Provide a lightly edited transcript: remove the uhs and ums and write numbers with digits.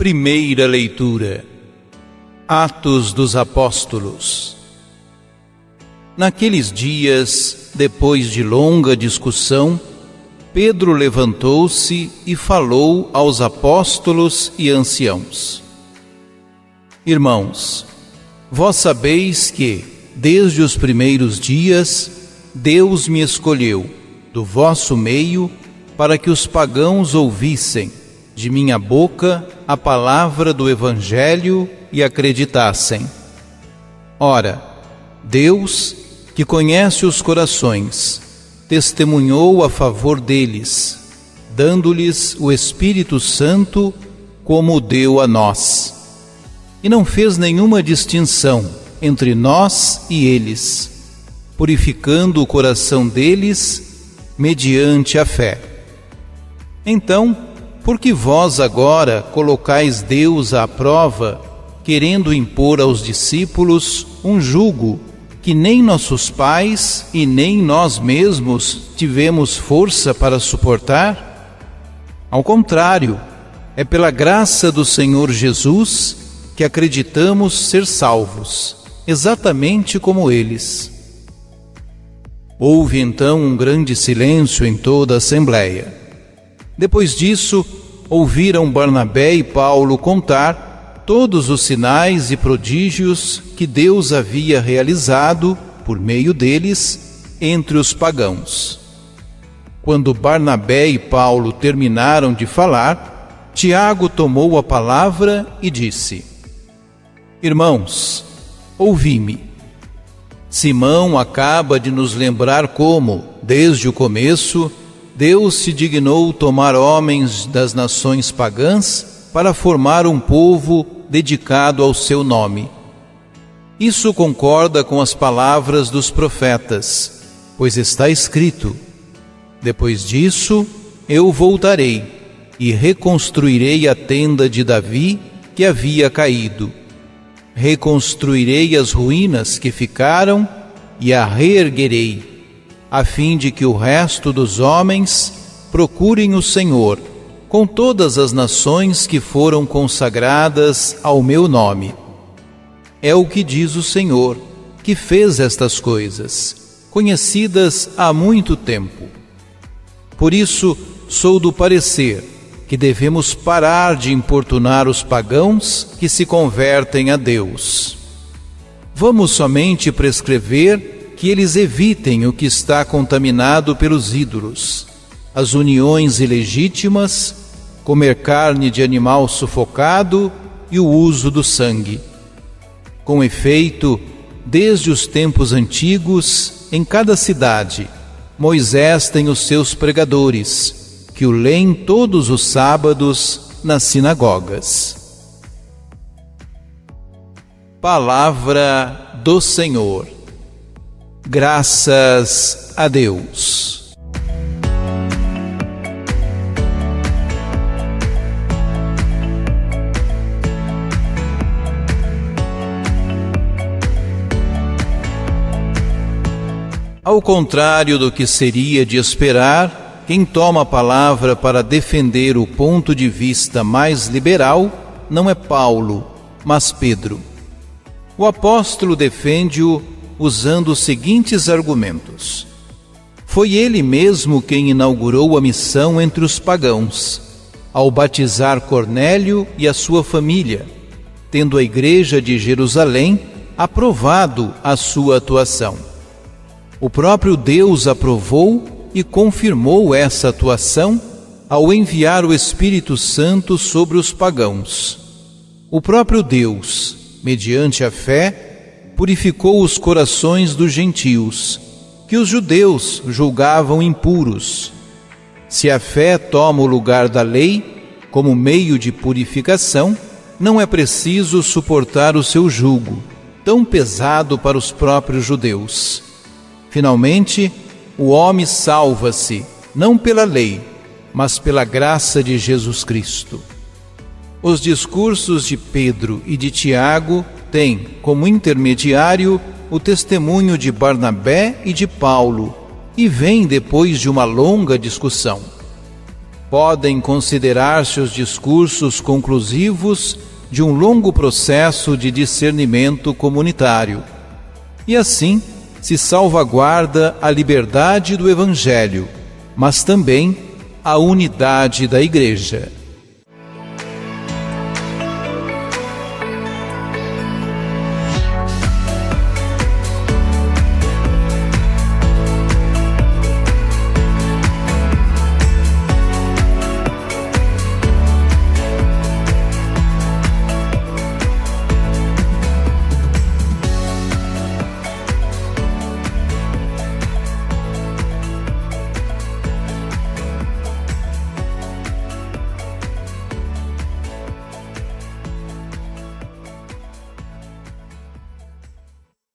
Primeira leitura. Atos dos Apóstolos. Naqueles dias, depois de longa discussão, Pedro levantou-se e falou aos apóstolos e anciãos: Irmãos, vós sabeis que, desde os primeiros dias, Deus me escolheu, do vosso meio, para que os pagãos ouvissem, de minha boca, a palavra do Evangelho e acreditassem. Ora, Deus, que conhece os corações, testemunhou a favor deles, dando-lhes o Espírito Santo como o deu a nós. E não fez nenhuma distinção entre nós e eles, purificando o coração deles mediante a fé. Então, por que vós agora colocais Deus à prova, querendo impor aos discípulos um jugo que nem nossos pais e nem nós mesmos tivemos força para suportar? Ao contrário, é pela graça do Senhor Jesus que acreditamos ser salvos, exatamente como eles. Houve então um grande silêncio em toda a assembleia. Depois disso, ouviram Barnabé e Paulo contar todos os sinais e prodígios que Deus havia realizado, por meio deles, entre os pagãos. Quando Barnabé e Paulo terminaram de falar, Tiago tomou a palavra e disse: Irmãos, ouvi-me. Simão acaba de nos lembrar como, desde o começo, Deus se dignou tomar homens das nações pagãs para formar um povo dedicado ao seu nome. Isso concorda com as palavras dos profetas, pois está escrito: Depois disso, eu voltarei e reconstruirei a tenda de Davi que havia caído. Reconstruirei as ruínas que ficaram e a reerguerei, a fim de que o resto dos homens procurem o Senhor, com todas as nações que foram consagradas ao meu nome. É o que diz o Senhor, que fez estas coisas, conhecidas há muito tempo. Por isso, sou do parecer que devemos parar de importunar os pagãos que se convertem a Deus. Vamos somente prescrever que eles evitem o que está contaminado pelos ídolos, as uniões ilegítimas, comer carne de animal sufocado e o uso do sangue. Com efeito, desde os tempos antigos, em cada cidade, Moisés tem os seus pregadores, que o leem todos os sábados nas sinagogas. Palavra do Senhor. Graças a Deus. Ao contrário do que seria de esperar, quem toma a palavra para defender o ponto de vista mais liberal não é Paulo, mas Pedro. O apóstolo defende-o usando os seguintes argumentos: Foi ele mesmo quem inaugurou a missão entre os pagãos, ao batizar Cornélio e a sua família, tendo a igreja de Jerusalém aprovado a sua atuação. O próprio Deus aprovou e confirmou essa atuação ao enviar o Espírito Santo sobre os pagãos. O próprio Deus, mediante a fé, purificou os corações dos gentios, que os judeus julgavam impuros. Se a fé toma o lugar da lei, como meio de purificação, não é preciso suportar o seu jugo, tão pesado para os próprios judeus. Finalmente, o homem salva-se, não pela lei, mas pela graça de Jesus Cristo. Os discursos de Pedro e de Tiago têm, como intermediário, o testemunho de Barnabé e de Paulo, e vêm depois de uma longa discussão. Podem considerar-se os discursos conclusivos de um longo processo de discernimento comunitário. E assim se salvaguarda a liberdade do Evangelho, mas também a unidade da Igreja.